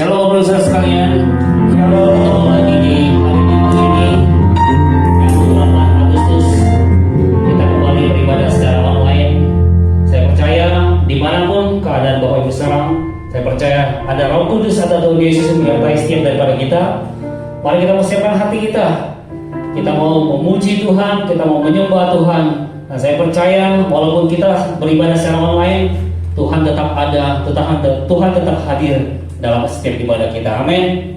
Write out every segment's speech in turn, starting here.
Shalom saudara sekalian. Ketemu lagi di hari Minggu ini yang 28 Agustus. Kita kembali beribadah secara online. Saya percaya dimanapun keadaan Bapak Ibu sekarang, saya percaya ada Roh Kudus atau Tuhan Yesus yang menyertai setiap daripada kita. Mari kita persiapkan hati kita. Kita mau memuji Tuhan, kita mau menyembah Tuhan. Dan saya percaya walaupun kita beribadah secara online, Tuhan tetap ada, Tuhan tetap hadir dalam setiap ibadah kita. Amin.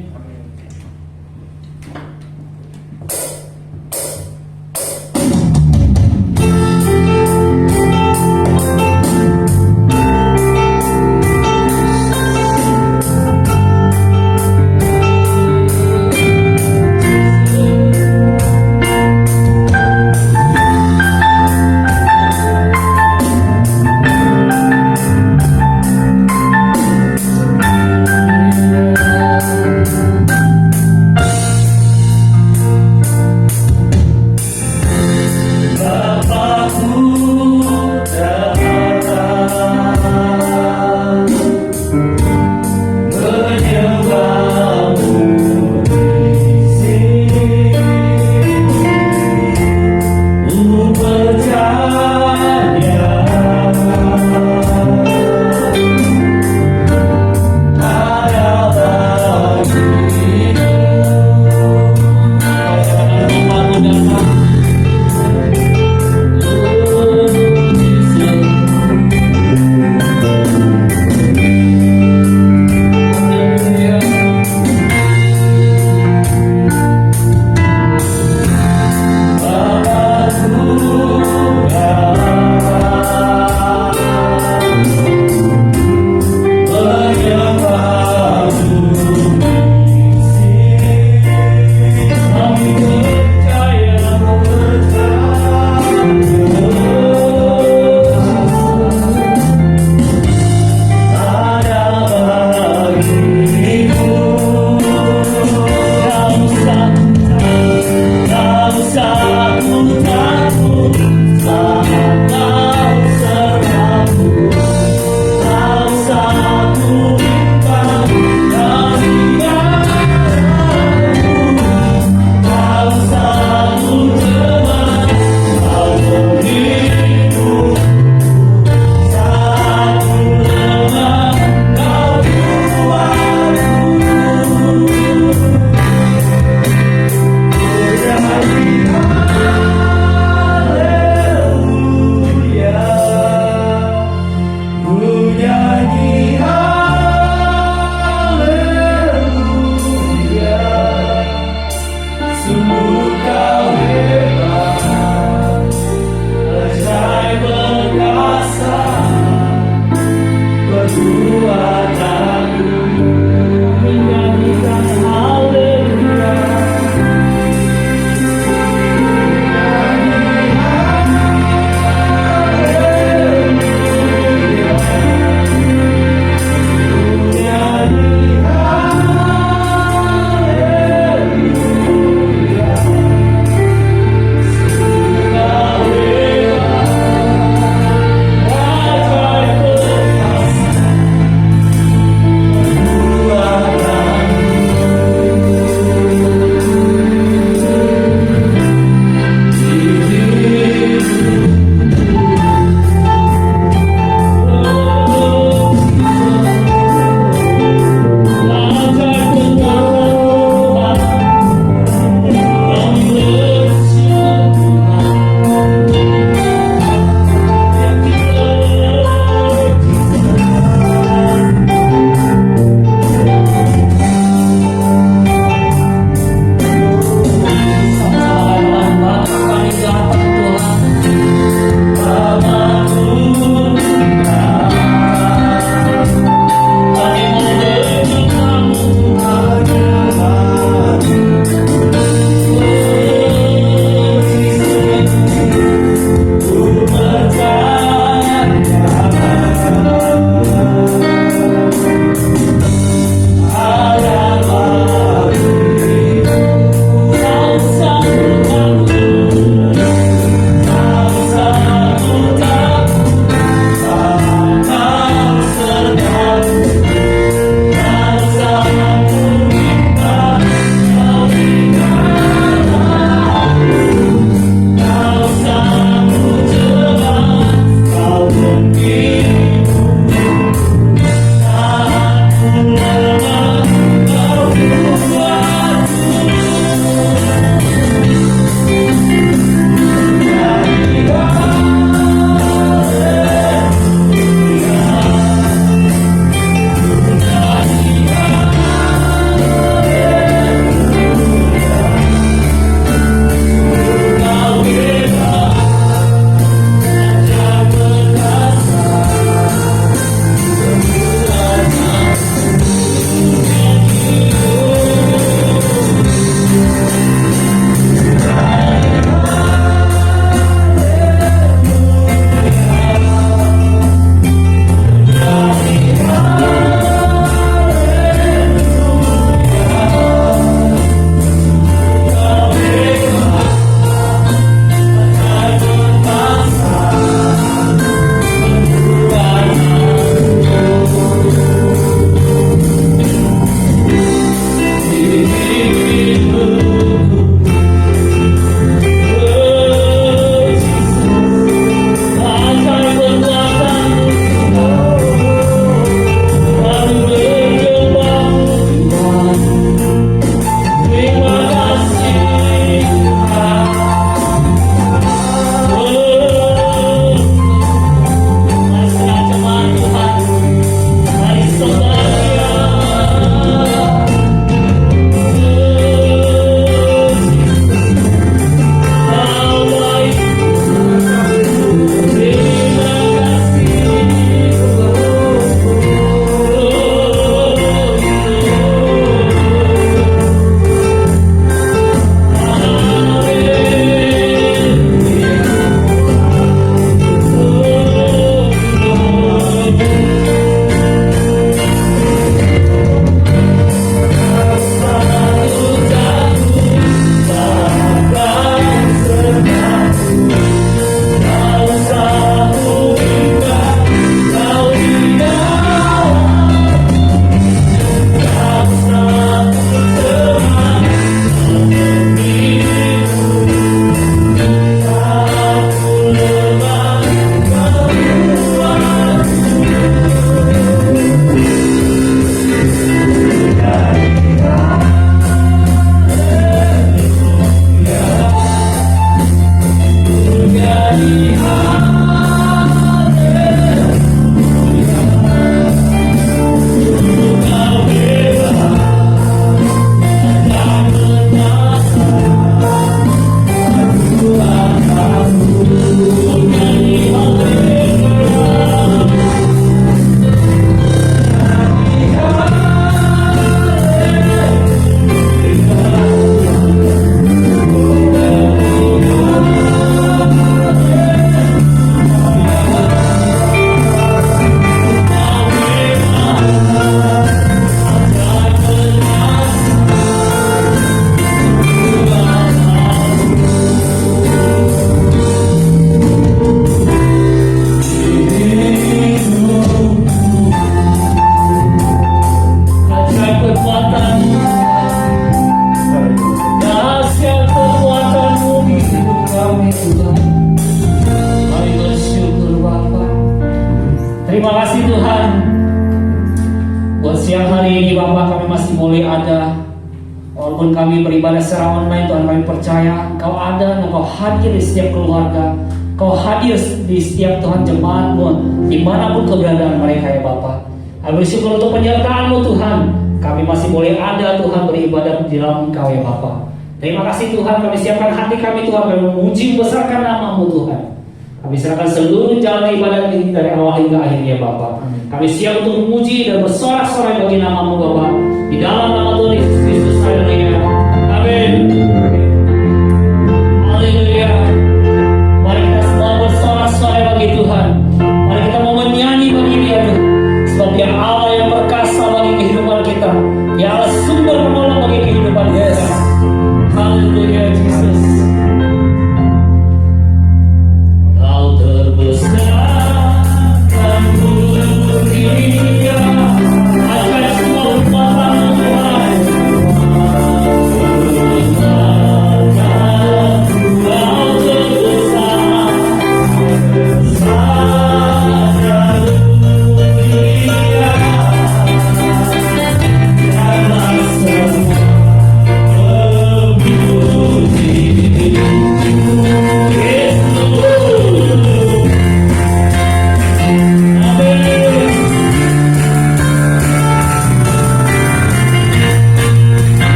Terima kasih Tuhan. Buat siang hari ini Bapak, kami masih boleh ada. Walaupun kami beribadah secara online, Tuhan, kami percaya Engkau ada, Engkau hadir di setiap keluarga, Engkau hadir di setiap Tuhan jemaat-Mu, dimanapun keberadaan mereka ya Bapak. Kami bersyukur untuk penyertaan-Mu Tuhan. Kami masih boleh ada Tuhan beribadah di dalam Engkau ya Bapak. Terima kasih Tuhan, kami siapkan hati kami Tuhan, kami memuji besarkan nama-Mu Tuhan. Kami serahkan seluruh jalan ibadat ini dari awal hingga akhirnya Bapak. Kami siap untuk memuji dan bersorak-sorai bagi nama-Mu Bapak. Di dalam nama Tuhan Yesus Kristus, haleluya. Amin. Haleluya. Mari kita semua bersorak-sorai bagi Tuhan. Mari kita mau menyanyi bagi Dia Tuhan. Sebab Dia Allah yang perkasa bagi kehidupan kita. Dia Allah sumber penolong bagi kehidupan kita. Haleluya Jesus. Kau terbesarkan dunia akan semua kekuatan Tuhan. Kau terbesar, besar.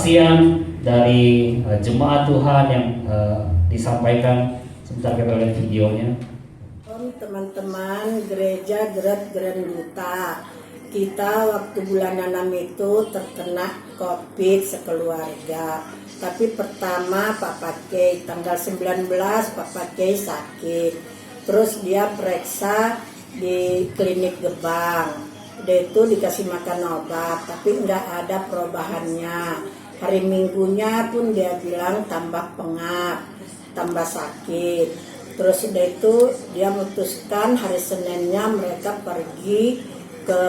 kesaksian dari jemaat Tuhan yang disampaikan. Sebentar kita lihat videonya. Teman-teman gereja Gerat Duta, kita waktu bulan 6 itu terkena COVID sekeluarga. Tapi pertama Pak Kay, tanggal 19 Pak Kay sakit. Terus dia periksa di klinik Gebang. Udah itu dikasih makan obat, tapi nggak ada perubahannya. Hari Minggunya pun dia bilang tambah pengap, tambah sakit. Terus udah itu dia memutuskan hari Seninnya mereka pergi ke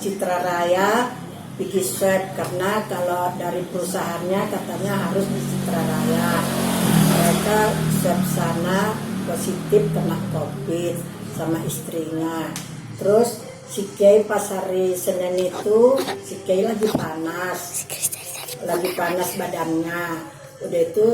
Citra Raya pergi swab, karena kalau dari perusahaannya katanya harus di Citra Raya. Mereka swab sana positif kena COVID sama istrinya. Terus si Kay pas hari Senin itu si Kay lagi panas badannya. Udah itu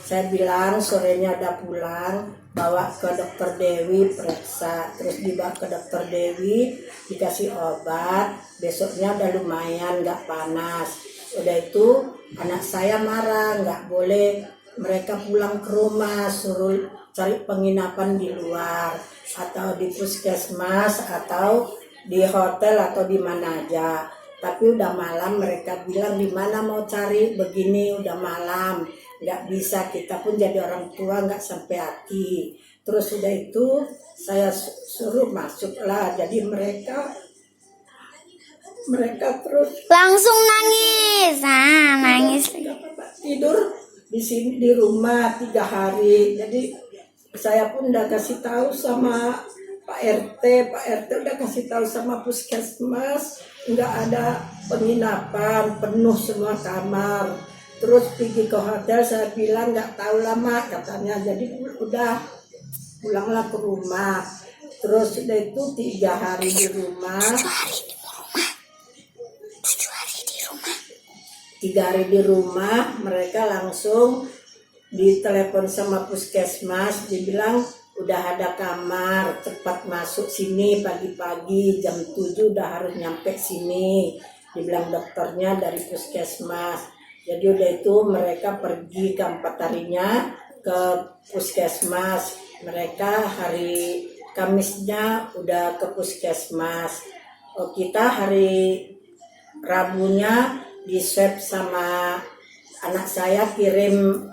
saya bilang sorenya udah pulang, bawa ke dokter Dewi periksa. Terus dibawa ke dokter Dewi, dikasih obat, besoknya udah lumayan gak panas. Udah itu anak saya marah, gak boleh mereka pulang ke rumah, suruh cari penginapan di luar atau di puskesmas atau di hotel atau di mana aja. Tapi udah malam, mereka bilang di mana mau cari begini, udah malam, nggak bisa, kita pun jadi orang tua nggak sampai hati. Terus udah itu saya suruh masuklah, jadi mereka terus langsung nangis, nangis. Tidur di sini di rumah 3 hari. Jadi saya pun udah kasih tahu sama Pak RT udah kasih tahu sama puskesmas, nggak ada penginapan, penuh semua kamar. Terus pergi ke hotel, saya bilang nggak tahu lama katanya, jadi udah pulanglah ke rumah. Terus udah itu 3 hari di rumah. 3 hari di rumah, mereka langsung ditelepon sama puskesmas, dibilang udah ada kamar, cepat masuk sini pagi-pagi jam 7 udah harus nyampe sini, dibilang dokternya dari puskesmas. Jadi udah itu mereka pergi keempat harinya ke puskesmas. Mereka hari Kamisnya udah ke puskesmas. Kita hari Rabunya di swab sama anak saya, kirim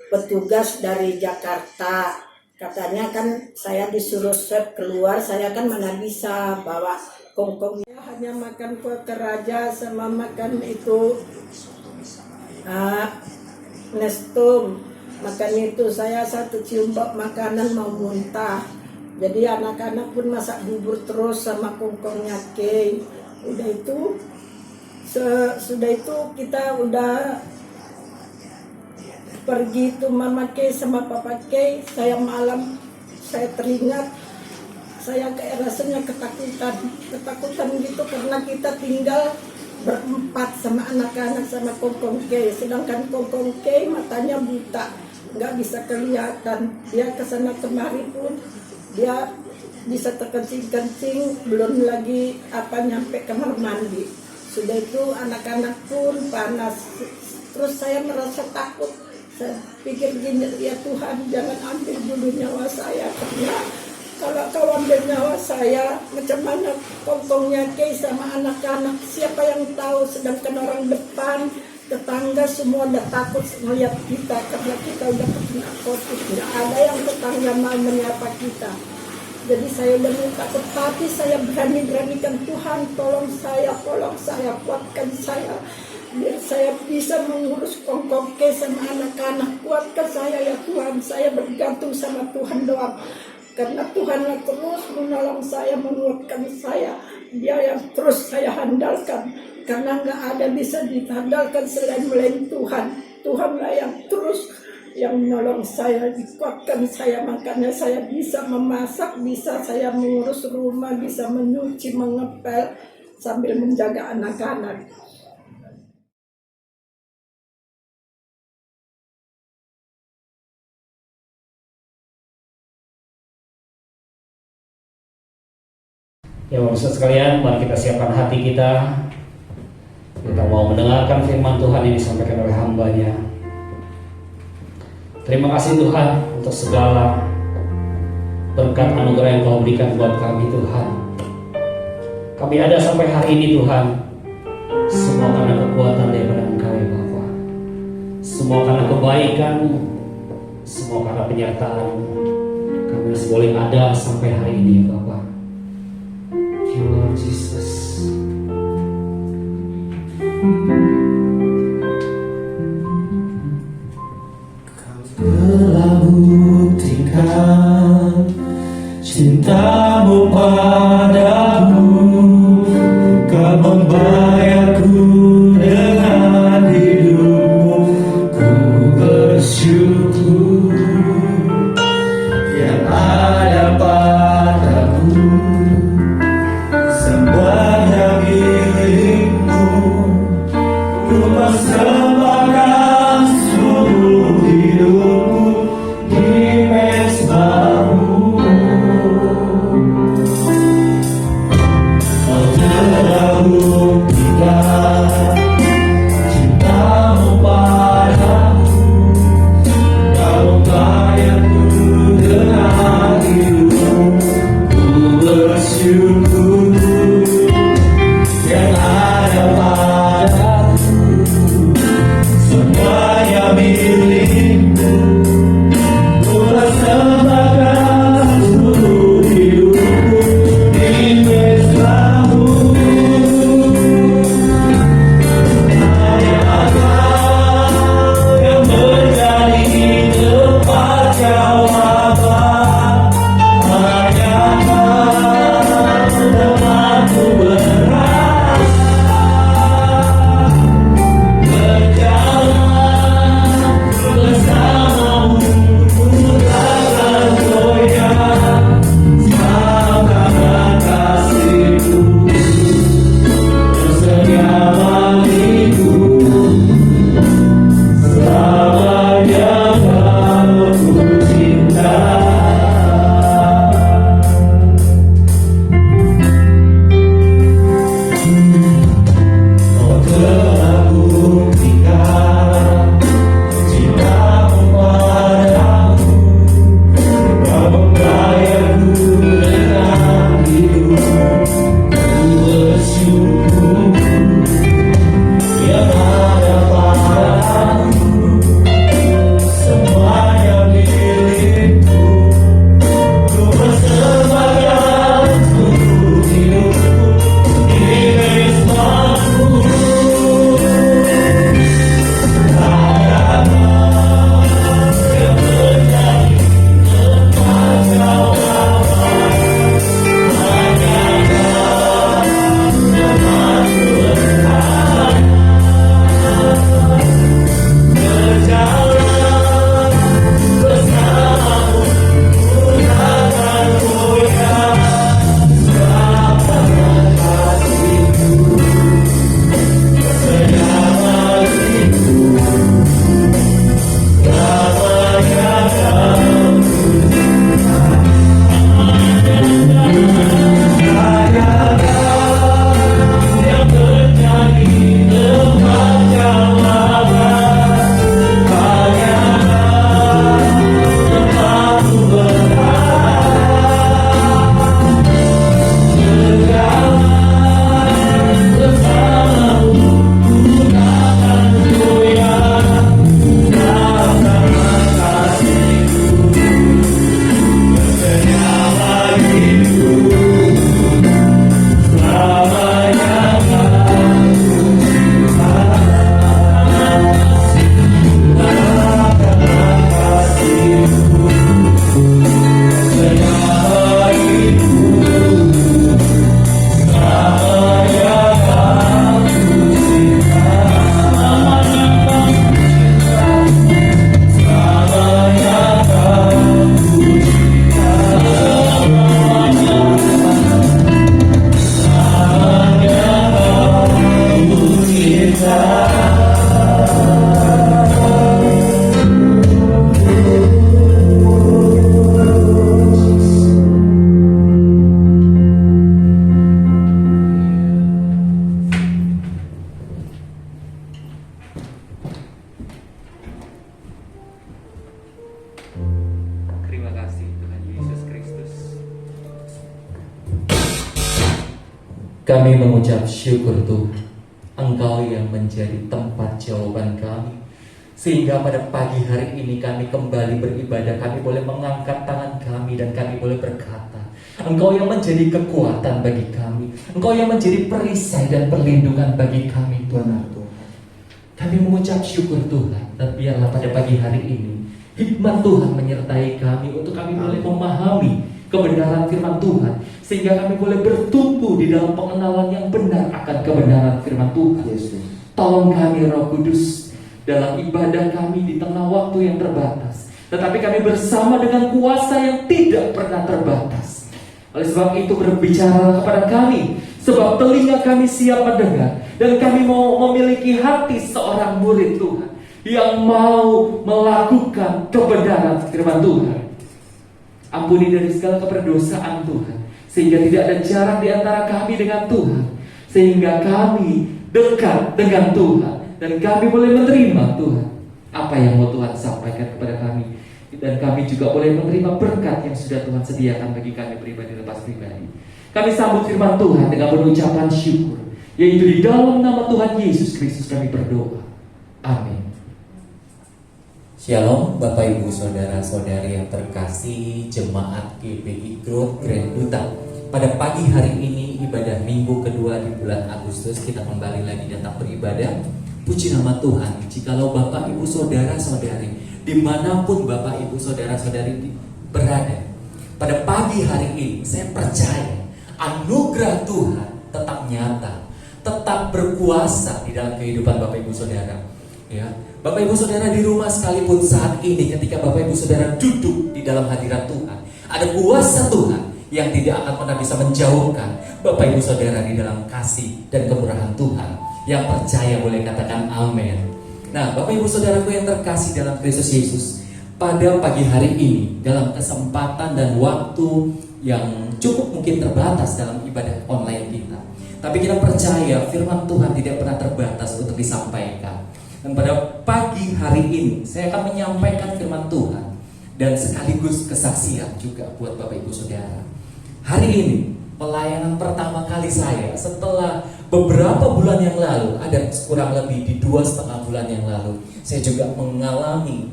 petugas dari Jakarta. Katanya kan saya disuruh swab keluar, saya kan mana bisa bawa kongkongnya, hanya makan kue keraja sama makan itu Nestum. Makan itu saya satu cium bak makanan mau muntah. Jadi anak-anak pun masak bubur terus sama kongkongnya Kay. Udah itu sudah itu kita udah pergi tuh Mama Kay sama Papa Kay. Saya malam saya teringat, saya kayak rasanya ketakutan gitu, karena kita tinggal berempat sama anak-anak sama Kongkong Kay. Sedangkan Kongkong Kay matanya buta, nggak bisa kelihatan. Dia kesana kemari pun dia bisa terkencing-kencing, belum lagi nyampe kamar mandi. Sudah itu anak-anak pun panas. Terus saya merasa takut. Saya pikir gini, ya Tuhan jangan ambil dulu nyawa saya, karena kalau kau ambil nyawa saya, macam mana Kongkongnya Kay sama anak-anak, siapa yang tahu. Sedangkan orang depan, tetangga semua udah takut melihat kita, karena kita udah kena COVID. Nggak ada yang tetangga mau menyapa kita. Jadi saya udah takut, tapi saya beranikan Tuhan, tolong saya, kuatkan saya, biar saya bisa mengurus Kongkong Kay sama anak-anak. Kuatkan saya ya Tuhan, saya bergantung sama Tuhan doang. Karena Tuhanlah terus menolong saya, menguatkan saya. Dia yang terus saya handalkan. Karena nggak ada bisa dihandalkan selain Tuhan. Tuhanlah yang terus yang menolong saya, dikuatkan saya. Makanya saya bisa memasak, bisa saya mengurus rumah, bisa menyuci, mengepel, sambil menjaga anak-anak. Ya pemirsa sekalian, mari kita siapkan hati kita Kita mau mendengarkan firman Tuhan yang disampaikan oleh hamba-Nya. Terima kasih Tuhan untuk segala berkat anugerah yang Kau berikan buat kami Tuhan. Kami ada sampai hari ini Tuhan, semua karena kekuatan daripada Engkau ya Bapa. Semua karena kebaikan-Mu, semua karena penyertaan-Mu. Kami masih boleh ada sampai hari ini ya Bapa. Thank you Lord Jesus. Telah buktikan cinta-Mu padaku, Kau membayarku dengan hidup-Mu. Ku bersyukur yang ada padaku, semuanya milik-Mu. Ku persembahkan seluruh hidupku di mezbah-Mu. Kami mengucap syukur Tuhan, Engkau yang menjadi tempat jawaban kami. Sehingga pada pagi hari ini kami kembali beribadah, kami boleh mengangkat tangan kami dan kami boleh berkata, Engkau yang menjadi kekuatan bagi kami, Engkau yang menjadi perisai dan perlindungan bagi kami Tuhan. Kami mengucap syukur Tuhan, dan biarlah pada pagi hari ini hikmat Tuhan menyertai kami untuk kami boleh memahami kebenaran firman Tuhan, sehingga kami boleh bertumbuh di dalam pengenalan yang benar akan kebenaran firman Tuhan. Tolong kami Roh Kudus dalam ibadah kami di tengah waktu yang terbatas, tetapi kami bersama dengan kuasa yang tidak pernah terbatas. Oleh sebab itu berbicara kepada kami, sebab telinga kami siap mendengar, dan kami mau memiliki hati seorang murid Tuhan yang mau melakukan kebenaran firman Tuhan. Ampuni dari segala keberdosaan Tuhan, sehingga tidak ada jarak di antara kami dengan Tuhan, sehingga kami dekat dengan Tuhan, dan kami boleh menerima Tuhan apa yang mau Tuhan sampaikan kepada kami, dan kami juga boleh menerima berkat yang sudah Tuhan sediakan bagi kami pribadi lepas pribadi. Kami sambut firman Tuhan dengan penucapan syukur, yaitu di dalam nama Tuhan Yesus Kristus kami berdoa. Amin. Shalom Bapak Ibu Saudara-saudari yang terkasih Jemaat GBI Growth Grand Duta. Pada pagi hari ini ibadah minggu kedua di bulan Agustus, kita kembali lagi datang beribadah. Puji nama Tuhan. Jikalau Bapak Ibu Saudara-saudari dimanapun Bapak Ibu Saudara-saudari berada, pada pagi hari ini saya percaya anugerah Tuhan tetap nyata, tetap berkuasa di dalam kehidupan Bapak Ibu Saudara. Ya, Bapak Ibu Saudara di rumah sekalipun saat ini, ketika Bapak Ibu Saudara duduk di dalam hadirat Tuhan, ada kuasa Tuhan yang tidak akan pernah bisa menjauhkan Bapak Ibu Saudara di dalam kasih dan kemurahan Tuhan. Yang percaya boleh katakan amin. Nah, Bapak Ibu Saudaraku yang terkasih dalam Kristus Yesus, pada pagi hari ini dalam kesempatan dan waktu yang cukup mungkin terbatas dalam ibadah online kita, tapi kita percaya firman Tuhan tidak pernah terbatas untuk disampaikan. Dan pada pagi hari ini saya akan menyampaikan firman Tuhan dan sekaligus kesaksian juga buat Bapak Ibu Saudara. Hari ini pelayanan pertama kali saya setelah beberapa bulan yang lalu, ada kurang lebih di 2,5 bulan yang lalu, saya juga mengalami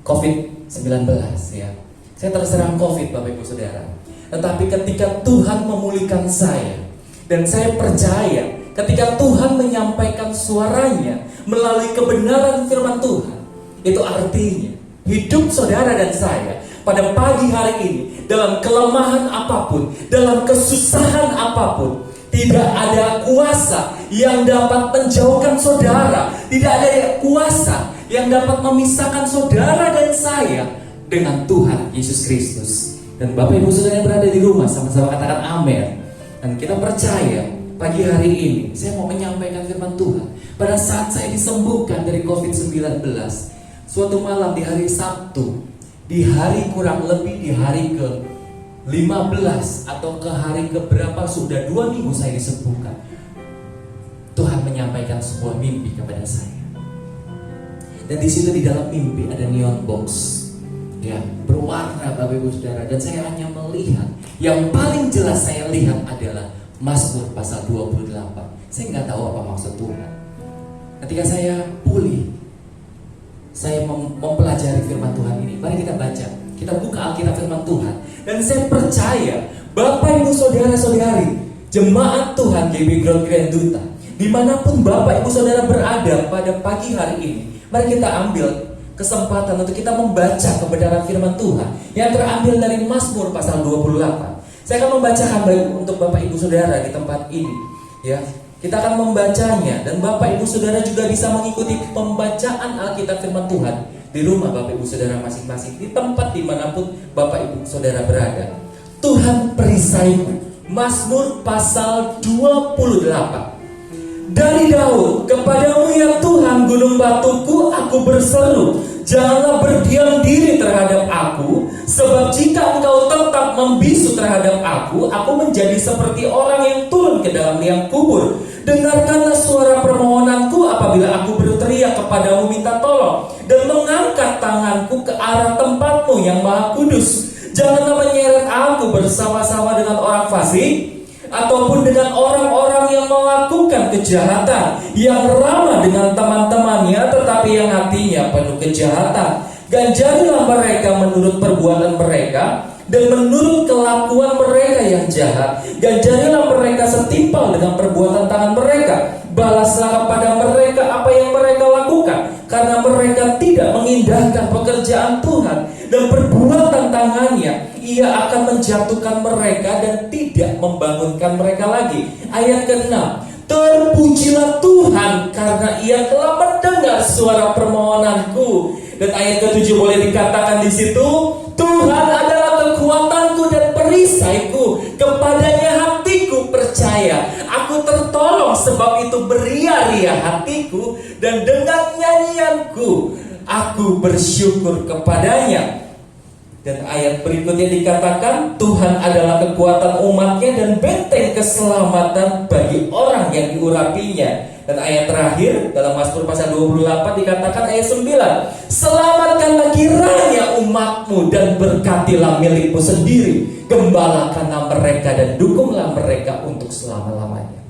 COVID-19 ya. Saya terserang COVID Bapak Ibu Saudara. Tetapi ketika Tuhan memulihkan saya, dan saya percaya ketika Tuhan menyampaikan suaranya melalui kebenaran firman Tuhan, itu artinya hidup saudara dan saya pada pagi hari ini, dalam kelemahan apapun, dalam kesusahan apapun, tidak ada kuasa yang dapat menjauhkan saudara, tidak ada kuasa yang dapat memisahkan saudara dan saya dengan Tuhan Yesus Kristus. Dan Bapak Ibu Saudara yang berada di rumah, sama-sama katakan amin. Dan kita percaya pagi hari ini saya mau menyampaikan firman Tuhan. Pada saat saya disembuhkan dari COVID-19, suatu malam di hari Sabtu, di hari kurang lebih di hari ke-15 atau ke hari keberapa, sudah 2 minggu saya disembuhkan, Tuhan menyampaikan sebuah mimpi kepada saya. Dan di situ di dalam mimpi ada neon box ya, berwarna Bapak Ibu Saudara, dan saya hanya melihat, yang paling jelas saya lihat adalah Mazmur pasal 28. Saya nggak tahu apa maksud Tuhan. Ketika saya pulih, saya mempelajari firman Tuhan ini. Mari kita baca, kita buka Alkitab firman Tuhan, dan saya percaya Bapak Ibu Saudara-saudari Jemaat Tuhan GBI Growth Grand Duta, dimanapun Bapak Ibu Saudara berada pada pagi hari ini, mari kita ambil kesempatan untuk kita membaca kebenaran firman Tuhan yang terambil dari Mazmur pasal 28. Saya akan membacakan untuk Bapak Ibu Saudara di tempat ini ya. Kita akan membacanya, dan Bapak Ibu Saudara juga bisa mengikuti pembacaan Alkitab firman Tuhan di rumah Bapak Ibu Saudara masing-masing, di tempat dimanapun Bapak Ibu Saudara berada. Tuhan perisaiku, Mazmur pasal 28. Dari Daud, kepadamu ya Tuhan gunung batuku, aku berseru, janganlah berdiam diri terhadap aku, sebab jika engkau tetap membisu terhadap aku menjadi seperti orang yang turun ke dalam liang kubur. Dengarkanlah suara permohonanku apabila aku berteriak kepadamu minta tolong, dan mengangkat tanganku ke arah tempatmu yang maha kudus. Janganlah menyeret aku bersama-sama dengan orang fasik, ataupun dengan orang-orang yang melakukan kejahatan, yang ramah dengan teman-temannya tetapi yang hatinya penuh kejahatan. Ganjarilah mereka menurut perbuatan mereka dan menurut kelakuan mereka yang jahat. Ganjarilah mereka setimpal dengan perbuatan tangan mereka. Balaslah kepada mereka apa yang mereka lakukan, karena mereka tidak mengindahkan pekerjaan Tuhan dan perbuatan tangannya. Ia akan menjatuhkan mereka dan tidak membangunkan mereka lagi. Ayat ke-6, terpujilah Tuhan karena ia telah mendengar suara permohonanku. Dan ayat ke-7 boleh dikatakan di situ, Tuhan adalah kekuatanku dan perisaiku, kepadanya hatiku percaya. Aku tertolong, sebab itu beria-ria hatiku, dan dengan nyanyianku aku bersyukur kepadanya. Dan ayat berikutnya dikatakan, Tuhan adalah kekuatan umatnya dan benteng keselamatan bagi orang yang diurapinya. Dan ayat terakhir dalam Mazmur pasal 28 dikatakan ayat 9, selamatkanlah kiranya umatmu dan berkatilah milikmu sendiri. Gembalakanlah mereka dan dukunglah mereka untuk selama-lamanya.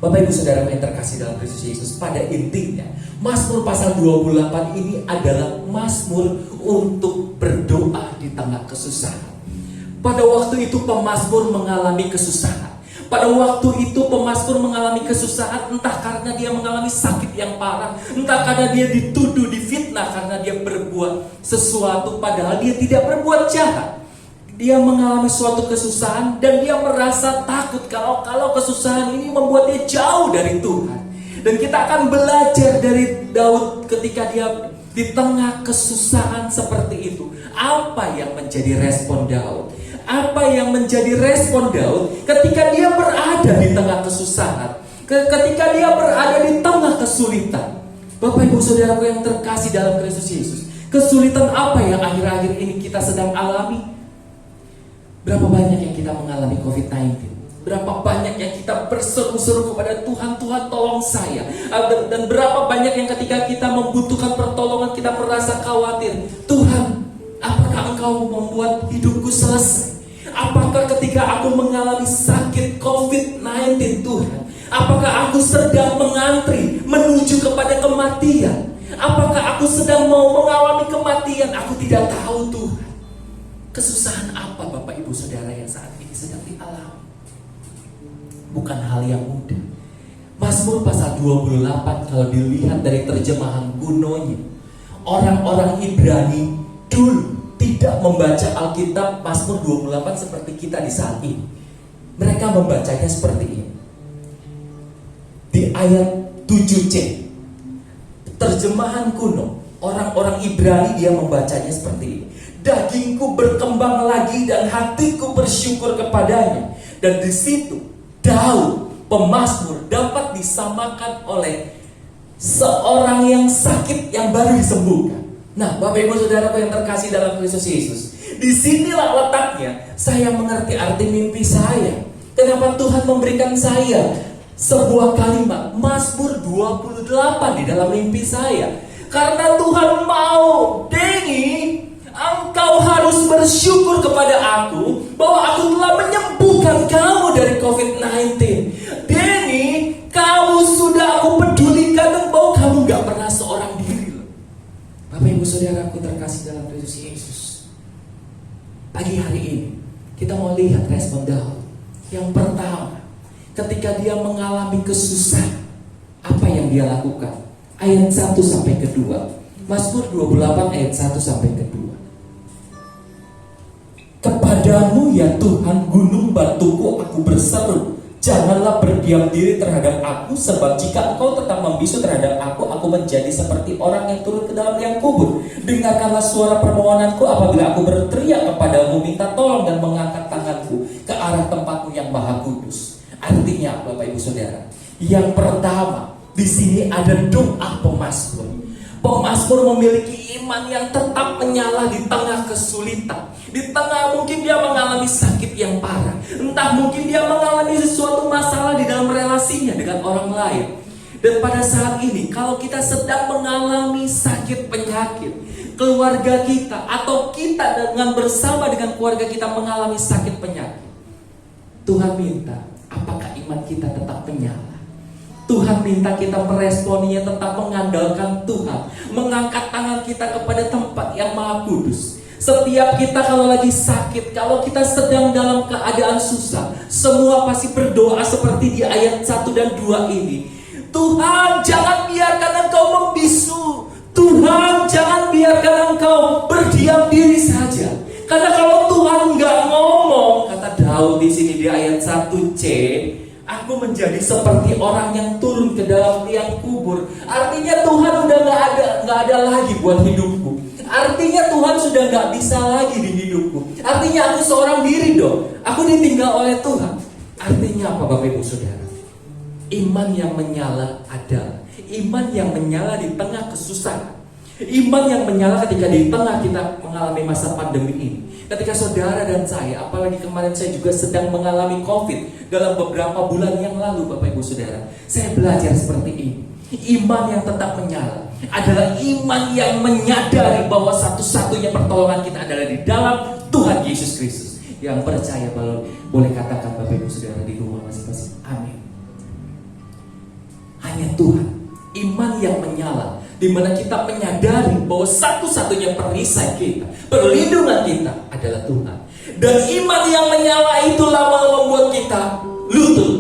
Bapak Ibu Saudara yang terkasih dalam Kristus Yesus, pada intinya Mazmur pasal 28 ini adalah Mazmur untuk berdoa di tengah kesusahan. Pada waktu itu pemazmur mengalami kesusahan. Pada waktu itu pemazmur mengalami kesusahan, entah karena dia mengalami sakit yang parah, entah karena dia dituduh, difitnah karena dia berbuat sesuatu padahal dia tidak berbuat jahat. Dia mengalami suatu kesusahan dan dia merasa takut kalau kesusahan ini membuat dia jauh dari Tuhan. Dan kita akan belajar dari Daud ketika dia di tengah kesusahan seperti itu. Apa yang menjadi respon Daud? Apa yang menjadi respon Daud ketika dia berada di tengah kesusahan, ketika dia berada di tengah kesulitan? Bapak Ibu Saudaraku yang terkasih dalam Kristus Yesus, kesulitan apa yang akhir-akhir ini kita sedang alami? Berapa banyak yang kita mengalami COVID-19? Berapa banyak yang kita berseru-seru kepada Tuhan, Tuhan tolong saya. Dan berapa banyak yang ketika kita membutuhkan pertolongan kita merasa khawatir. Tuhan, apakah Engkau membuat hidupku selesai? Apakah ketika aku mengalami sakit COVID-19 Tuhan, apakah aku sedang mengantri menuju kepada kematian? Apakah aku sedang mau mengalami kematian? Aku tidak tahu Tuhan. Kesusahan apa Bapak Ibu Saudara yang saat ini sedang dialami? Bukan hal yang mudah. Mazmur pasal 28 kalau dilihat dari terjemahan kunonya, orang-orang Ibrani dulu tidak membaca Alkitab Mazmur 28 seperti kita di saat ini. Mereka membacanya seperti ini. Di ayat 7c, terjemahan kuno, orang-orang Ibrani dia membacanya seperti ini. Dagingku berkembang lagi dan hatiku bersyukur kepadanya. Dan di situ Daud, pemazmur, dapat disamakan oleh seorang yang sakit yang baru disembuhkan. Nah, Bapak Ibu Saudara yang terkasih dalam Kristus Yesus, disinilah letaknya saya mengerti arti mimpi saya. Kenapa Tuhan memberikan saya sebuah kalimat Mazmur 28 di dalam mimpi saya? Karena Tuhan mau, Denny, engkau harus bersyukur kepada aku bahwa aku telah menyembuhkan kamu dari COVID-19. Denny, kamu sudah aku pedulikan dan bahwa kamu gak pernah seorang diri. Bapak Ibu Saudaraku terkasih dalam Kristus Yesus, pagi hari ini kita mau lihat respon Daud. Yang pertama, ketika dia mengalami kesusahan, apa yang dia lakukan? Ayat 1 sampai ke 2. Mazmur 28 ayat 1 sampai ke 2. Kepadamu ya Tuhan gunung batuku aku berseru, janganlah berdiam diri terhadap aku, sebab jika engkau tetap membisu terhadap aku menjadi seperti orang yang turun ke dalam liang kubur. Dengarkanlah suara permohonanku apabila aku berteriak kepadamu, minta tolong dan mengangkat tanganku ke arah tempatmu yang maha kudus. Artinya Bapak Ibu Saudara, yang pertama di sini ada doa pemazmur. Pemazmur memiliki iman yang tetap menyala di tengah kesulitan. Di tengah mungkin dia mengalami sakit yang parah, entah mungkin dia mengalami sesuatu masalah di dalam relasinya dengan orang lain. Dan pada saat ini kalau kita sedang mengalami sakit penyakit, keluarga kita atau kita dengan bersama dengan keluarga kita mengalami sakit penyakit, Tuhan minta, apakah iman kita tetap menyala? Tuhan minta kita meresponinya tetap mengandalkan Tuhan, mengangkat tangan kita kepada tempat yang Maha Kudus. Setiap kita kalau lagi sakit, kalau kita sedang dalam keadaan susah, semua pasti berdoa seperti di ayat 1 dan 2 ini. Tuhan, jangan biarkan Engkau membisu. Tuhan, jangan biarkan Engkau berdiam diri saja. Karena kalau Tuhan nggak ngomong, kata Daud di sini di ayat 1c, aku menjadi seperti orang yang turun ke dalam liang kubur. Artinya Tuhan udah nggak ada lagi buat hidupku. Artinya Tuhan sudah nggak bisa lagi di hidupku. Artinya aku seorang diri dong. Aku ditinggal oleh Tuhan. Artinya apa Bapak Ibu Saudara? Iman yang menyala adalah iman yang menyala di tengah kesusahan. Iman yang menyala ketika di tengah kita mengalami masa pandemi ini. Ketika saudara dan saya, apalagi kemarin saya juga sedang mengalami COVID dalam beberapa bulan yang lalu Bapak Ibu Saudara, saya belajar seperti ini. Iman yang tetap menyala adalah iman yang menyadari bahwa satu-satunya pertolongan kita adalah di dalam Tuhan Yesus Kristus. Yang percaya boleh katakan Bapak Ibu Saudara di rumah masing-masing, amin. Hanya Tuhan, iman yang menyala, di mana kita menyadari bahwa satu-satunya perisai kita, perlindungan kita adalah Tuhan. Dan iman yang menyala itu lama membuat kita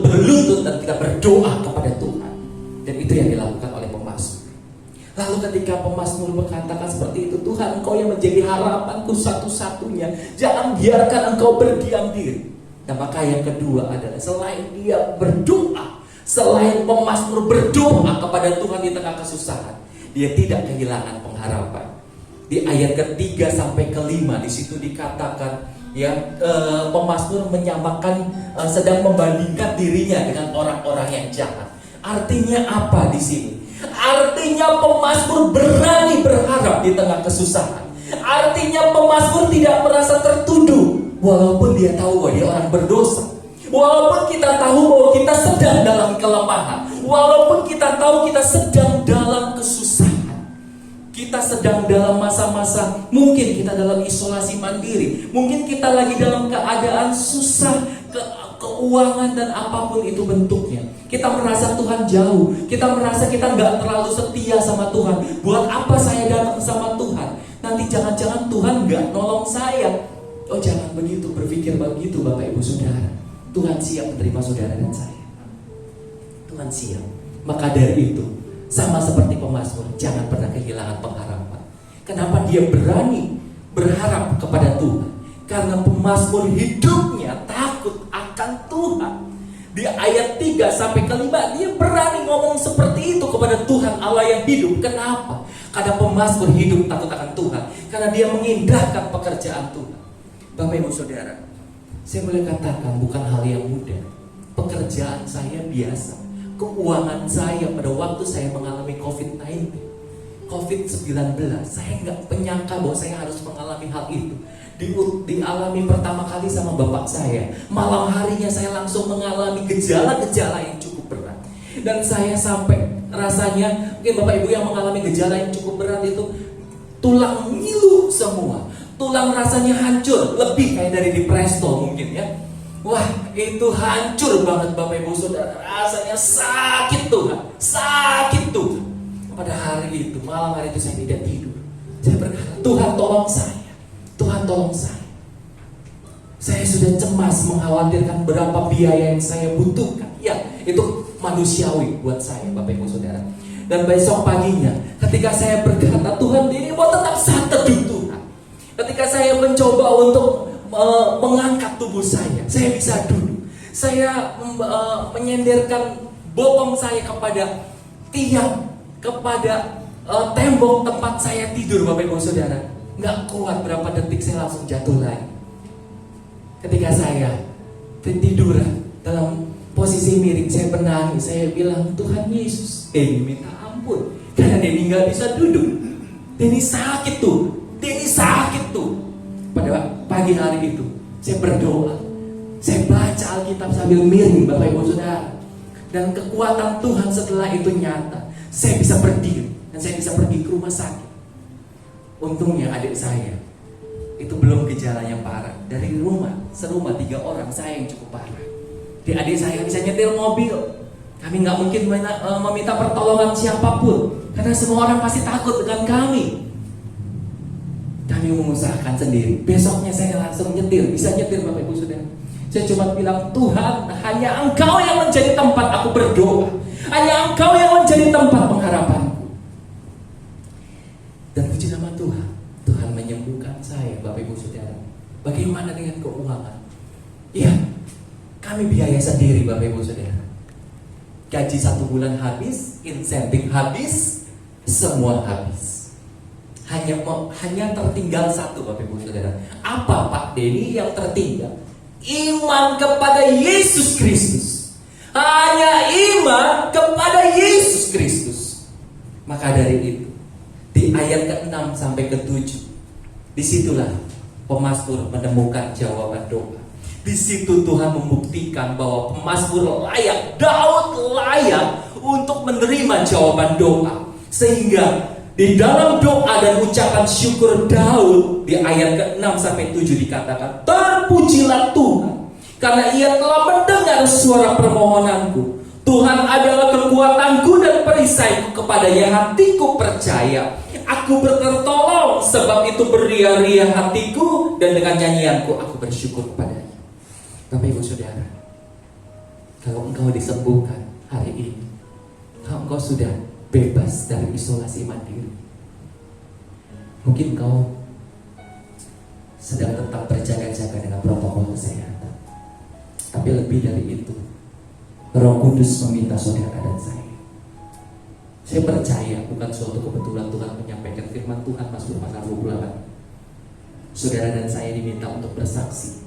berlutut dan kita berdoa kepada Tuhan. Dan itu yang dilakukan oleh pemazmur. Lalu ketika pemazmur berkatakan seperti itu, Tuhan, Engkau yang menjadi harapanku satu-satunya, jangan biarkan Engkau berdiam diri. Dan maka yang kedua adalah selain dia berdoa, selain pemazmur berdoa kepada Tuhan di tengah kesusahan, dia tidak kehilangan pengharapan. Di ayat ketiga sampai kelima di situ dikatakan ya, pemazmur menyamakan sedang membandingkan dirinya dengan orang-orang yang jahat. Artinya apa di sini? Artinya pemazmur berani berharap di tengah kesusahan. Artinya pemazmur tidak merasa tertuduh walaupun dia tahu bahwa dia orang berdosa. Walaupun kita tahu bahwa kita sedang dalam kelemahan, walaupun kita tahu kita sedang dalam kesusahan, kita sedang dalam masa-masa, mungkin kita dalam isolasi mandiri, mungkin kita lagi dalam keadaan susah, keuangan dan apapun itu bentuknya. Kita merasa Tuhan jauh, kita merasa kita nggak terlalu setia sama Tuhan. Buat apa saya datang sama Tuhan? Nanti jangan-jangan Tuhan nggak nolong saya. Oh, jangan begitu, berpikir begitu Bapak Ibu Saudara. Tuhan siap menerima saudara dan saya. Tuhan siap. Maka dari itu, sama seperti pemazmur, jangan pernah kehilangan pengharapan. Kenapa dia berani berharap kepada Tuhan? Karena pemazmur hidupnya takut akan Tuhan. Di ayat 3 sampai 5 dia berani ngomong seperti itu kepada Tuhan Allah yang hidup. Kenapa? Karena pemazmur hidup takut akan Tuhan. Karena dia mengindahkan pekerjaan Tuhan. Bapak Ibu Saudara, saya boleh katakan bukan hal yang mudah. Pekerjaan saya biasa, keuangan saya pada waktu saya mengalami COVID-19, COVID-19, saya nggak menyangka bahwa saya harus mengalami hal itu. Dialami pertama kali sama bapak saya. Malam harinya saya langsung mengalami gejala-gejala yang cukup berat. Dan saya sampai rasanya, mungkin Bapak Ibu yang mengalami gejala yang cukup berat itu, tulang ngilu semua. Tulang rasanya hancur, lebih kayak dari di Presto mungkin ya. Wah, itu hancur banget Bapak Ibu Saudara. Rasanya sakit Tuhan, sakit Tuhan. Pada hari itu, malam hari itu saya tidak tidur. Saya berkata, Tuhan tolong saya, Tuhan tolong saya. Saya sudah cemas mengkhawatirkan berapa biaya yang saya butuhkan. Ya, itu manusiawi buat saya Bapak Ibu Saudara. Dan besok paginya, ketika saya berkata, Tuhan ini mau tetap saya teduh Tuhan. Ketika saya mencoba untuk mengangkat tubuh saya bisa duduk. Saya menyenderkan bokong saya kepada tiang, kepada tembok tempat saya tidur Bapak Ibu Saudara. Nggak kuat berapa detik saya langsung jatuh lagi. Ketika saya tiduran dalam posisi miring, saya menangis. Saya bilang, Tuhan Yesus, minta ampun karena Denny nggak bisa duduk. Denny sakit tuh. Denny sakit tuh. Pada pagi hari itu saya berdoa, saya baca Alkitab sambil miring Bapak Ibu Saudara. Dan kekuatan Tuhan setelah itu nyata. Saya bisa berdiri dan saya bisa pergi ke rumah sakit. Untungnya adik saya itu belum gejala yang parah. Dari rumah, serumah 3 orang, saya yang cukup parah. Adik saya bisa nyetir mobil. Kami nggak mungkin meminta pertolongan siapapun, karena semua orang pasti takut dengan kami. Kami mengusahakan sendiri. Besoknya saya langsung nyetir, bisa nyetir Bapak Ibu Saudara. Saya cuma bilang, Tuhan, hanya Engkau yang menjadi tempat aku berdoa, hanya Engkau yang menjadi tempat pengharapanku. Dan puji nama Tuhan, Tuhan menyembuhkan saya Bapak Ibu Saudara. Bagaimana dengan keuangan? Iya, kami biaya sendiri Bapak Ibu Saudara. Gaji 1 bulan habis, insentif habis, semua habis. Hanya tertinggal satu Bapak Ibu Saudara. Apa Pak Denny yang tertinggal? Iman kepada Yesus Kristus. Hanya iman kepada Yesus Kristus. Maka dari itu, di ayat ke-6 sampai ke-7, disitulah pemazmur menemukan jawaban doa. Di situ Tuhan membuktikan bahwa pemazmur layak, Daud layak untuk menerima jawaban doa. Sehingga di dalam doa dan ucapan syukur Daud di ayat ke-6 sampai 7 dikatakan, terpujilah Tuhan karena ia telah mendengar suara permohonanku. Tuhan adalah kekuatanku dan perisaiku, kepadanya hatiku percaya. Aku bertertolong, sebab itu beria-ria hatiku, dan dengan nyanyianku aku bersyukur kepadanya. Bapak Ibu Saudara, kalau engkau disembuhkan hari ini, kalau engkau sudah bebas dari isolasi mandiri, mungkin kau sedang tetap berjaga-jaga dengan protokol kesehatan. Tapi lebih dari itu, Roh Kudus meminta saudara dan saya percaya bukan suatu kebetulan Tuhan menyampaikan firman Tuhan Mazmur pasal 28. Saudara dan saya diminta untuk bersaksi,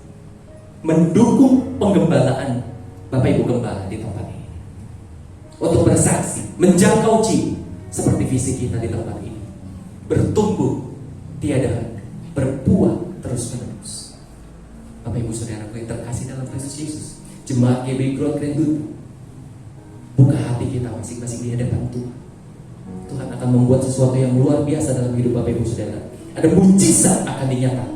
mendukung penggembalaan Bapak Ibu Gembala di tempat ini, untuk bersaksi, menjangkau jiwa seperti visi kita di tempat ini, bertumbuh tiada henti, berbuah terus menerus. Bapak Ibu Saudara yang terkasih dalam Kristus Yesus, jemaat GBI Growth Grand Duta, buka hati kita masing-masing di hadapan Tuhan. Tuhan akan membuat sesuatu yang luar biasa dalam hidup Bapak Ibu Saudara. Ada mujizat akan dinyatakan,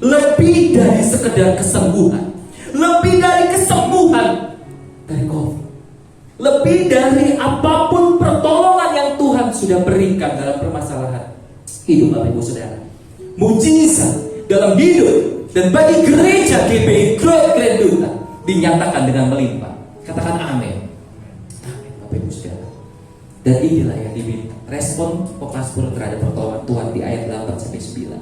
lebih dari sekedar kesembuhan, lebih dari kesembuhan dari COVID, lebih dari apapun pertolongan yang Tuhan sudah berikan dalam permasalahan hidup Bapak Ibu Saudara. Mujizat dalam hidup dan bagi gereja GBI Growth Grand Duta dinyatakan dengan melimpah. Katakan amin. Amin Bapak Ibu Saudara. Dan inilah yang diminta, respon pemazmur terhadap pertolongan Tuhan di ayat 8-9.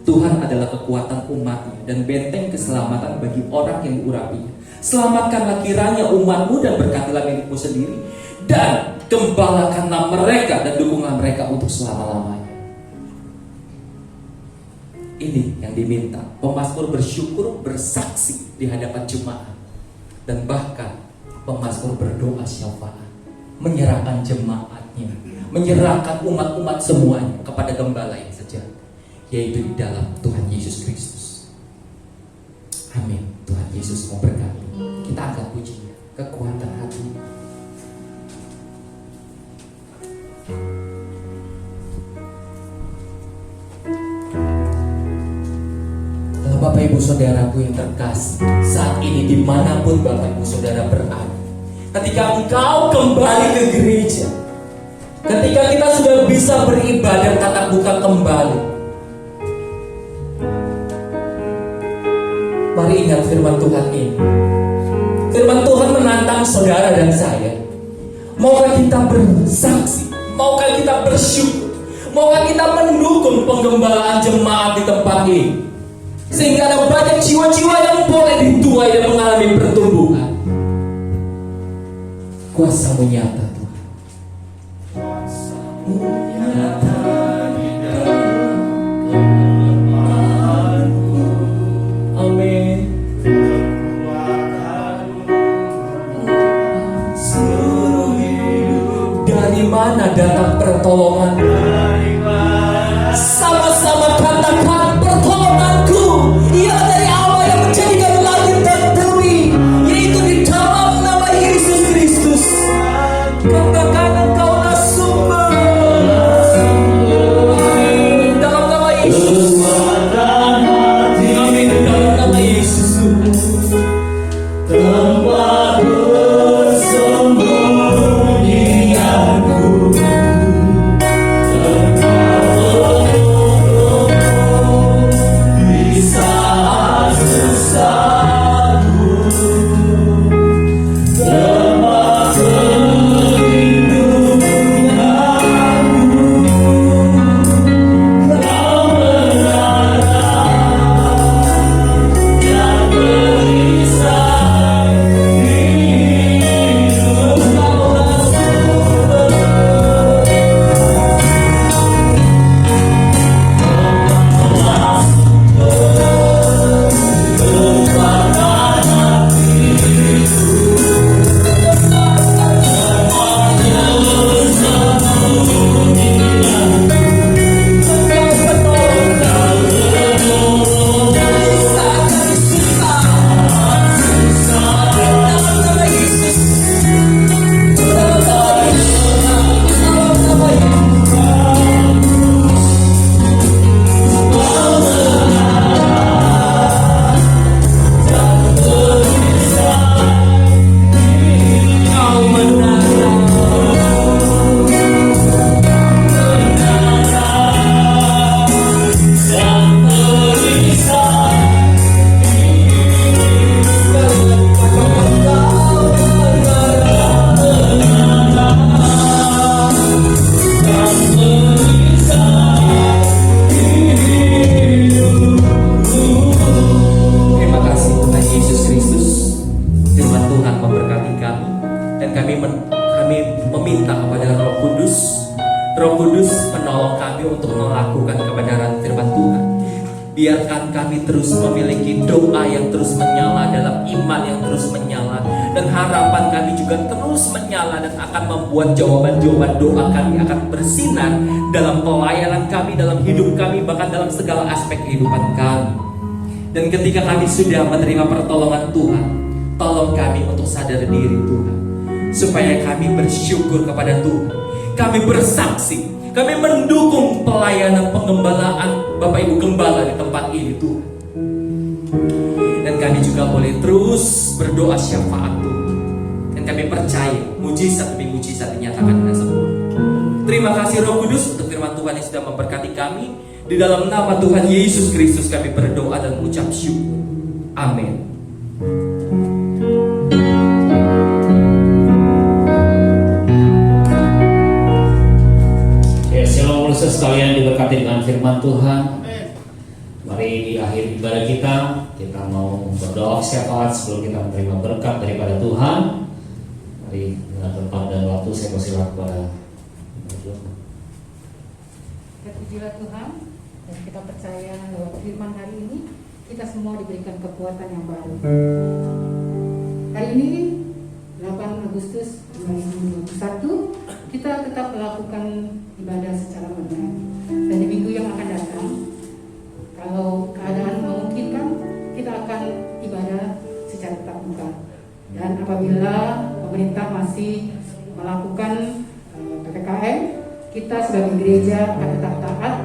Tuhan adalah kekuatan umatnya dan benteng keselamatan bagi orang yang diurapinya. Selamatkanlah kiranya umatmu dan berkatilah milikmu sendiri, dan gembalakanlah mereka dan dukunglah mereka untuk selama-lamanya. Ini yang diminta, pemazmur bersyukur, bersaksi di hadapan jemaat, dan bahkan pemazmur berdoa syafaat, menyerahkan jemaatnya, menyerahkan umat-umat semuanya kepada gembala yang sejati, yaitu di dalam Tuhan Yesus Kristus. Amin. Tuhan Yesus memberkati. Kita angkat pujinya, kekuatan hati. Bapak Ibu Saudaraku yang terkasih, saat ini dimanapun Bapak Ibu Saudara berada, ketika engkau kembali ke gereja, ketika kita sudah bisa beribadah tatap muka kembali, mari ingat firman Tuhan ini. Firman Tuhan menantang saudara dan saya. Maukah kita bersaksi? Maukah kita bersyukur? Maukah kita mendukung penggembalaan jemaat di tempat ini, sehingga ada banyak jiwa-jiwa yang boleh dituai dan mengalami pertumbuhan. Kuasa-Mu nyata Tuhan. Kuasa-Mu nyata di dalam kelemahanku. Amin. Seluruh hidup. Dari mana datang pertolongan? Sama-sama katakan, pertolonganku ialah dari Allah yang menjadikan langit dan bumi, yaitu di dalam nama Yesus Kristus. Katakan engkaulah sumber. kami untuk melakukan kebenaran firman Tuhan. Biarkan kami terus memiliki doa yang terus menyala, dalam iman yang terus menyala, dan harapan kami juga terus menyala dan akan membuat jawaban-jawaban doa kami akan bersinar dalam pelayanan kami, dalam hidup kami, bahkan dalam segala aspek kehidupan kami. Dan ketika kami sudah menerima pertolongan Tuhan, tolong kami untuk sadar diri Tuhan, supaya kami bersyukur kepada Tuhan, kami bersaksi, kami mendukung pelayanan pengembalaan Bapak Ibu Gembala di tempat ini Tuhan. Dan kami juga boleh terus berdoa syafaat Tuhan. Dan kami percaya mujizat demi mujizat dinyatakan dengan sempurna. Terima kasih Roh Kudus untuk firman Tuhan yang sudah memberkati kami. Di dalam nama Tuhan Yesus Kristus kami berdoa dan mengucap syukur. Amin. Sekalian diberkati dengan firman Tuhan. Mari di akhir ibadah kita mau berdoa syafaat sebelum kita menerima berkat daripada Tuhan. Mari dengan tempat dan waktu saya persilakan kepada Terpujilah Tuhan, dan kita percaya lewat firman hari ini kita semua diberikan kekuatan yang baru. Hari ini 8 Agustus 2021 kita tetap melakukan ibadah secara online. Dan di minggu yang akan datang, kalau keadaan memungkinkan, kita akan ibadah secara tatap muka. Dan apabila pemerintah masih melakukan PPKM, kita sebagai gereja akan tetap taat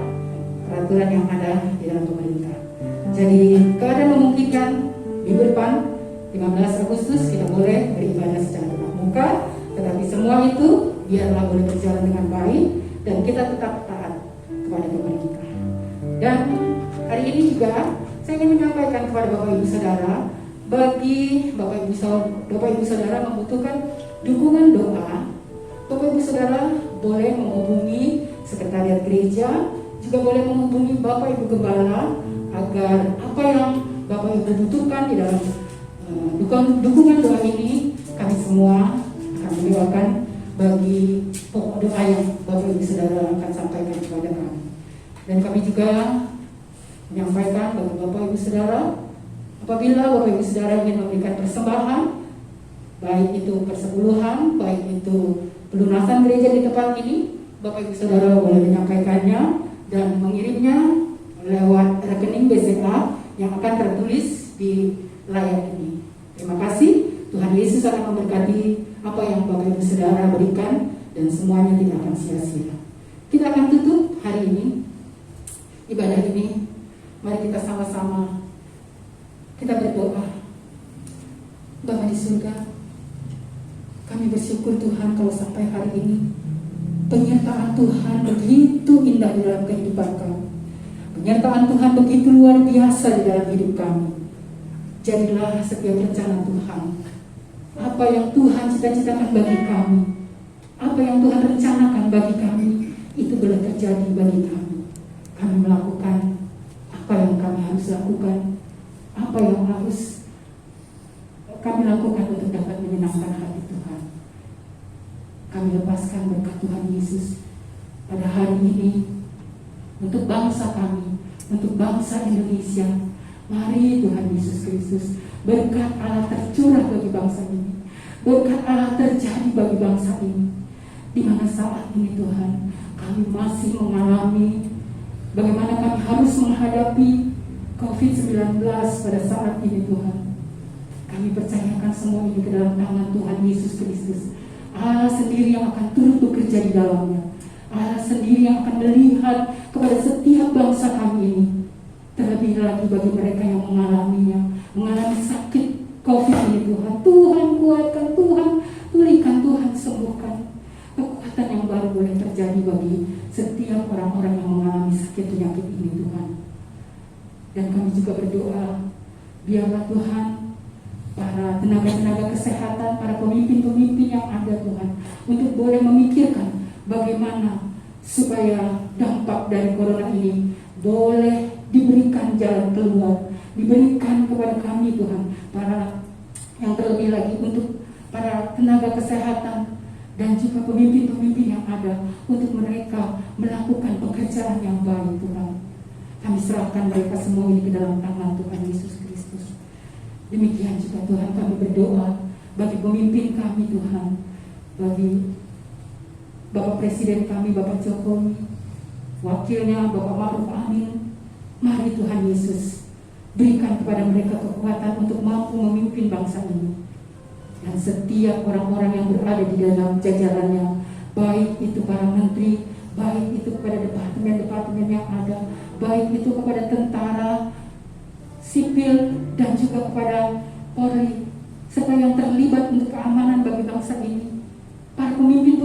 peraturan yang ada di dalam pemerintah. Jadi keadaan memungkinkan, minggu depan 15 Agustus kita boleh beribadah secara tatap muka. Tetapi semua itu biarlah boleh berjalan dengan baik dan kita tetap taat kepada pemerintah. Dan hari ini juga saya ingin menyampaikan kepada Bapak Ibu Saudara, bagi Bapak Ibu Saudara membutuhkan dukungan doa, Bapak Ibu Saudara boleh menghubungi sekretariat gereja, juga boleh menghubungi Bapak Ibu Gembala agar apa yang Bapak Ibu butuhkan di dalam dukungan doa ini kami semua akan mendoakan bagi pokok doa yang Bapak Ibu Saudara akan sampaikan kepada kami. Dan kami juga menyampaikan bagi Bapak Ibu Saudara, apabila Bapak Ibu Saudara ingin memberikan persembahan, baik itu persepuluhan, baik itu pelunasan gereja di tempat ini, Bapak Ibu Saudara boleh menyampaikannya dan mengirimnya lewat rekening BCA yang akan tertulis di layar ini. Terima kasih. Tuhan Yesus akan memberkati apa yang Bapak Ibu Saudara berikan dan semuanya tidak akan sia-sia. Kita akan tutup hari ini ibadah ini. Mari kita sama-sama kita berdoa. Bapa di surga, kami bersyukur Tuhan kalau sampai hari ini penyertaan Tuhan begitu indah di dalam kehidupan kami. Penyertaan Tuhan begitu luar biasa di dalam hidup kami. Jadilah setiap rencana Tuhan, apa yang Tuhan cita-citakan bagi kami, apa yang Tuhan rencanakan bagi kami, itu boleh terjadi bagi kami. Kami melakukan apa yang kami harus lakukan, apa yang harus kami lakukan untuk dapat menyenangkan hati Tuhan. Kami lepaskan berkat Tuhan Yesus pada hari ini untuk bangsa kami, untuk bangsa Indonesia. Mari Tuhan Yesus Kristus, berkat Allah tercurah bagi bangsa ini, berkat Allah terjadi bagi bangsa ini. Di mana saat ini Tuhan, kami masih mengalami bagaimana kami harus menghadapi COVID-19 pada saat ini Tuhan. Kami percayakan semua ini ke dalam tangan Tuhan Yesus Kristus. Allah sendiri yang akan turut bekerja di dalamnya. Allah sendiri yang akan melihat kepada setiap bangsa kami ini. Terlebih lagi bagi mereka yang mengalaminya, mengalami sakit COVID ini Tuhan. Tuhan kuatkan, Tuhan pulihkan, Tuhan sembuhkan. Kekuatan yang baru boleh terjadi bagi setiap orang-orang yang mengalami sakit penyakit ini Tuhan. Dan kami juga berdoa, biarlah Tuhan para tenaga-tenaga kesehatan, para pemimpin-pemimpin yang ada Tuhan, untuk boleh memikirkan bagaimana supaya dampak dari corona ini boleh diberikan jalan keluar, diberikan kepada kami Tuhan, para yang terlebih lagi untuk para tenaga kesehatan, dan juga pemimpin-pemimpin yang ada untuk mereka melakukan pekerjaan yang baik Tuhan. Kami serahkan mereka semua ini ke dalam tangan Tuhan Yesus Kristus. Demikian juga Tuhan kami berdoa bagi pemimpin kami Tuhan, bagi Bapak Presiden kami Bapak Jokowi, wakilnya Bapak Ma'ruf Amin. Mari Tuhan Yesus berikan kepada mereka kekuatan untuk mampu memimpin bangsa ini. Dan setiap orang-orang yang berada di dalam jajarannya, baik itu para menteri, baik itu kepada departemen-departemen yang ada, baik itu kepada tentara, sipil, dan juga kepada Polri, serta yang terlibat untuk keamanan bagi bangsa ini. Para pemimpin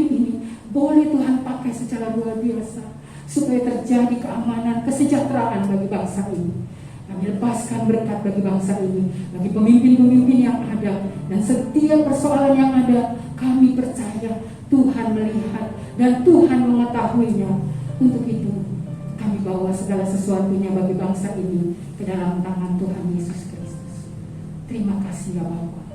ini boleh Tuhan pakai secara luar biasa supaya terjadi keamanan, kesejahteraan bagi bangsa ini. Kami lepaskan berkat bagi bangsa ini, bagi pemimpin-pemimpin yang ada, dan setiap persoalan yang ada, kami percaya Tuhan melihat dan Tuhan mengetahuinya. Untuk itu, kami bawa segala sesuatunya bagi bangsa ini ke dalam tangan Tuhan Yesus Kristus. Terima kasih ya Bapa.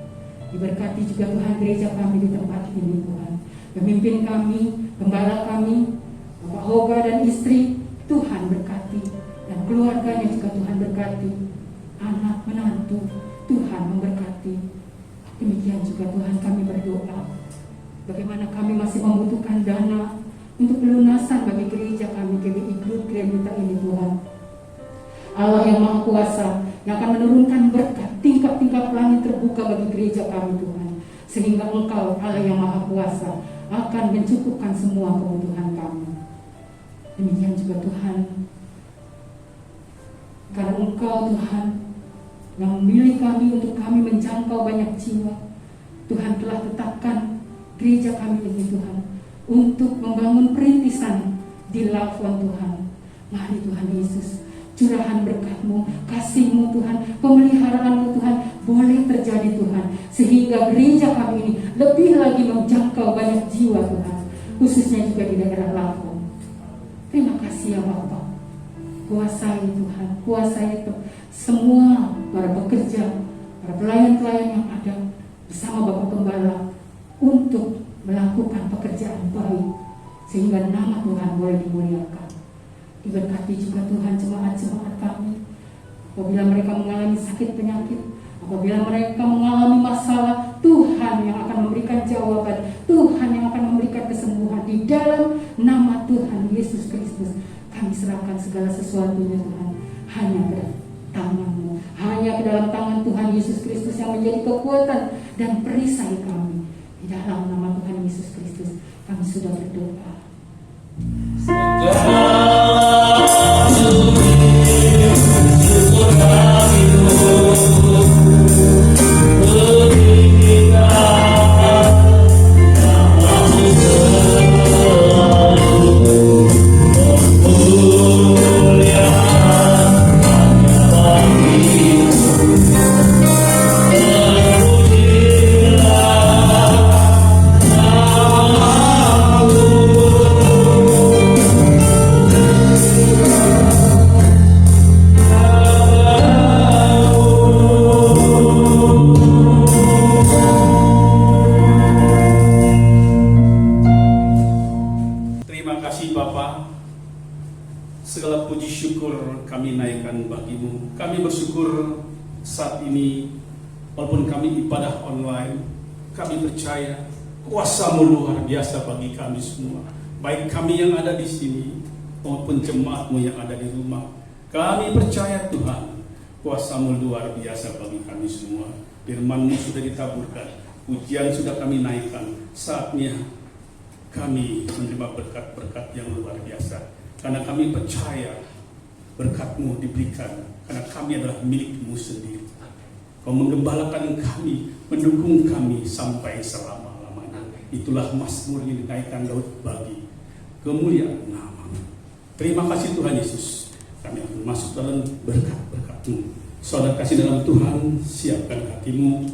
Diberkati juga Tuhan gereja kami di tempat ini Tuhan. Pemimpin kami, gembala kami, Bapak Hoga dan istri, Tuhan berkati. Dan keluarganya juga Tuhan berkati. Anak, menantu, Tuhan memberkati. Demikian juga Tuhan kami berdoa. Bagaimana kami masih membutuhkan dana untuk pelunasan bagi gereja kami GBI Group Grand Duta ini Tuhan. Allah yang Maha Kuasa yang akan menurunkan berkat tingkap-tingkap langit terbuka bagi gereja kami Tuhan. Sehingga Engkau Allah yang Maha Kuasa akan mencukupkan semua kebutuhan kami. Demikian juga Tuhan, karena Engkau Tuhan yang memilih kami untuk kami menjangkau banyak jiwa, Tuhan telah tetapkan gereja kami ini Tuhan untuk membangun perintisan di Lafon Tuhan. Mari Tuhan Yesus, curahan berkat-Mu, kasih-Mu Tuhan, pemeliharaanmu Tuhan boleh terjadi Tuhan, sehingga gereja kami ini lebih lagi menjangkau banyak jiwa Tuhan, khususnya juga di daerah Lafon. Terima kasih ya Bapak. Kuasai Tuhan, kuasai semua para pekerja, para pelayan-pelayan yang ada bersama Bapak Gembala untuk melakukan pekerjaan baik sehingga nama Tuhan boleh dimuliakan. Diberkati juga Tuhan jemaat-jemaat kami apabila mereka mengalami sakit penyakit, apabila mereka mengalami masalah, Tuhan yang akan memberikan jawaban, Tuhan yang akan memberikan kesembuhan di dalam nama Tuhan Yesus Kristus. Kami serahkan segala sesuatunya Tuhan hanya ke tangan-Mu, hanya ke dalam tangan Tuhan Yesus Kristus yang menjadi kekuatan dan perisai kami. Di dalam nama Tuhan Yesus Kristus kami sudah berdoa. Segala puji syukur kami naikkan bagi-Mu. Kami bersyukur saat ini, walaupun kami ibadah online, kami percaya kuasa-Mu luar biasa bagi kami semua. Baik kami yang ada di sini, maupun jemaat-Mu yang ada di rumah. Kami percaya Tuhan, kuasa-Mu luar biasa bagi kami semua. Firman-Mu sudah ditaburkan, pujian sudah kami naikkan. Saatnya kami menerima berkat-berkat yang luar biasa. Karena kami percaya berkat-Mu diberikan, karena kami adalah milik-Mu sendiri. Kau menggembalakan kami, mendukung kami sampai selama-lamanya. Itulah Mazmur yang dinaikkan Daud bagi kemuliaan nama-Mu. Terima kasih Tuhan Yesus. Kami akan masuk dalam berkat-berkat-Mu. Saudara kasih dalam Tuhan, siapkan hatimu,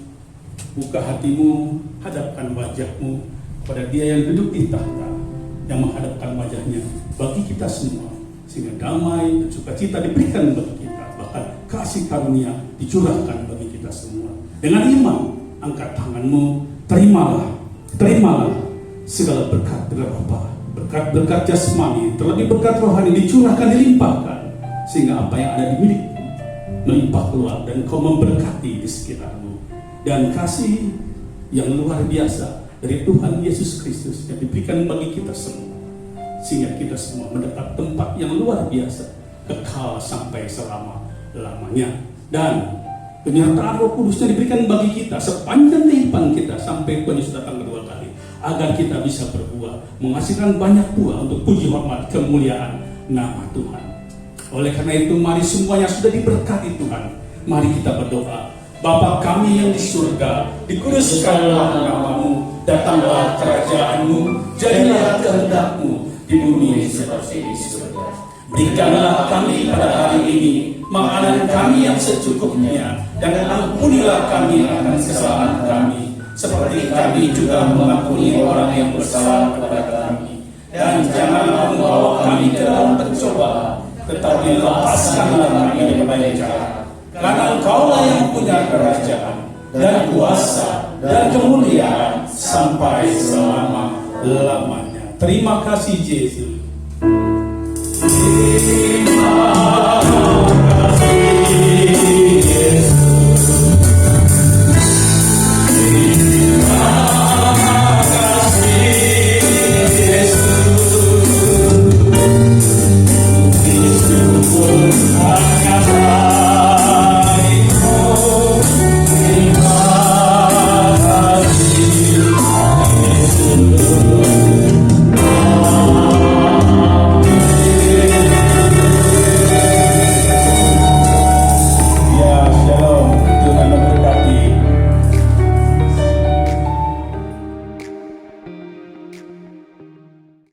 buka hatimu, hadapkan wajah-Mu pada Dia yang duduk di tahta, yang menghadapkan wajahnya bagi kita semua, sehingga damai dan sukacita diberikan bagi kita, bahkan kasih karunia dicurahkan bagi kita semua. Dengan iman, angkat tanganmu, terimalah terimalah segala berkat dari Bapa, berkat-berkat jasmani, terlebih berkat rohani dicurahkan, dilimpahkan, sehingga apa yang ada di milikmu melimpah keluar dan kau memberkati di sekitarmu. Dan kasih yang luar biasa dari Tuhan Yesus Kristus yang diberikan bagi kita semua, sehingga kita semua mendapat tempat yang luar biasa, kekal sampai selama-lamanya. Dan penyertaan Roh Kudus yang diberikan bagi kita sepanjang kehidupan kita sampai Tuhan Yesus datang kedua kali, agar kita bisa berbuah, menghasilkan banyak buah untuk puji hormat kemuliaan nama Tuhan. Oleh karena itu, mari semuanya sudah diberkati Tuhan, mari kita berdoa. Bapa kami yang di surga, dikuduskanlah namamu, datanglah kerajaanmu, jadilah kehendak-mu di bumi seperti di surga. Berikanlah kami pada hari ini makanan kami yang secukupnya, dan ampunilah kami akan kesalahan kami, seperti kami juga mengampuni orang yang bersalah kepada kami. Dan janganlah membawa kami ke dalam pencobaan, tetapi lepaskanlah kami dari jahat. Karena Engkaulah yang punya kerajaan dan kuasa dan kemuliaan sampai selama-lamanya. Terima kasih Yesus.